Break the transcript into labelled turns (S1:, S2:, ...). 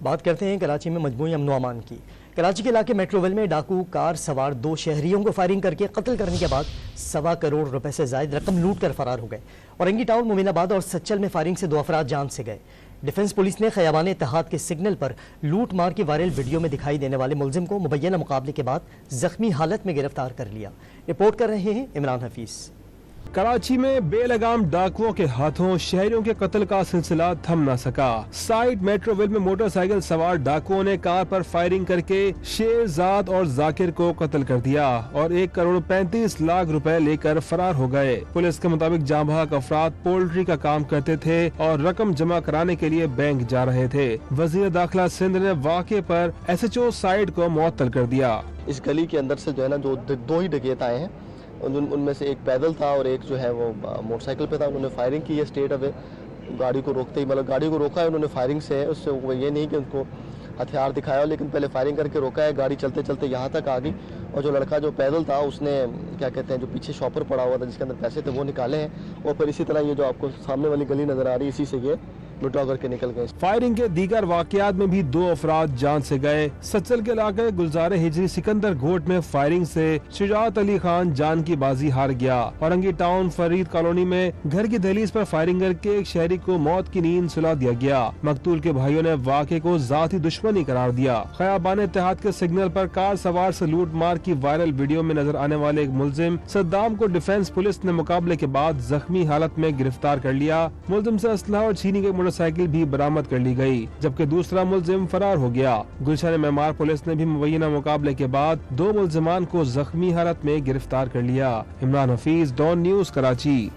S1: बात करते हैं कराची में मजमूई अमन व अमान की। कराची के इलाके मेट्रोवेल में डाकू कार सवार 2 शहरियों को फायरिंग करके कत्ल करने के बाद 1.25 करोड़ रुपए से जायद रकम लूट कर फरार हो गए। औरंगी टाउन, मोमिनाबाद और सच्चल में फायरिंग से 2 अफराद जान से गए। डिफेंस पुलिस ने खयाबान इत्तेहाद के सिग्नल पर लूट मार की वायरल वीडियो में दिखाई देने वाले मुलजिम को मुबैना मुकाबले के बाद जख्मी हालत में गिरफ्तार कर लिया। रिपोर्ट कर रहे हैं इमरान हफीज।
S2: कराची में बेलगाम डाकुओं के हाथों शहरियों के कत्ल का सिलसिला थम न सका। साइड मेट्रोवेल में मोटरसाइकिल सवार डाकुओं ने कार पर फायरिंग करके शेरजाद और जाकिर को कत्ल कर दिया और 1 करोड़ 35 लाख रुपए लेकर फरार हो गए। पुलिस के मुताबिक जांबाक अफराद पोल्ट्री का काम करते थे और रकम जमा कराने के लिए बैंक जा रहे थे। वजीर दाखिला सिंध ने वाक़े पर SHO साइड को मुअत्तल कर दिया।
S3: इस गली के अंदर से जो है ना, जो 2 ही डकैत आए हैं, उनमें से एक पैदल था और एक जो है वो मोटरसाइकिल पे था। उन्होंने फायरिंग की है स्ट्रेट अवे, गाड़ी को रोकते ही, मतलब गाड़ी को रोका है उन्होंने फायरिंग से। है उससे वो ये नहीं कि उनको हथियार दिखाया, लेकिन पहले फायरिंग करके रोका है। गाड़ी चलते चलते यहाँ तक आ गई और जो लड़का जो पैदल था उसने क्या कहते हैं, जो पीछे शॉपर पड़ा हुआ था जिसके अंदर पैसे थे, वो निकाले हैं। और फिर इसी तरह ये जो आपको सामने वाली गली नजर आ रही है, इसी से ये लुटा करके निकल गए।
S2: फायरिंग के दीगर वाकयात में भी 2 अफराद जान से गए। सच्चल के इलाके गुलजारे हिजरी सिकंदर घोट में फायरिंग से शुजात अली खान जान की बाजी हार गया। औरंगी टाउन फरीद कॉलोनी में घर की दहलीज पर फायरिंग करके एक शहरी को मौत की नींद सुला दिया गया। मकतूल के भाइयों ने वाक़े को जाती दुश्मनी करार दिया। खयाबान इत्तेहाद के सिग्नल पर कार सवार से लूट मार की वायरल वीडियो में नजर आने वाले एक मुलजिम सद्दाम को डिफेंस पुलिस ने मुकाबले के बाद जख्मी हालत में गिरफ्तार कर लिया। मुलजिम से असलहा और छीनी गई मोटरसाइकिल भी बरामद कर ली गई, जबकि दूसरा मुलजिम फरार हो गया। गुलशन मेमार पुलिस ने भी मुबैना मुकाबले के बाद 2 मुलजिमान को जख्मी हालत में गिरफ्तार कर लिया। Imran Hafeez, Dawn News, Karachi.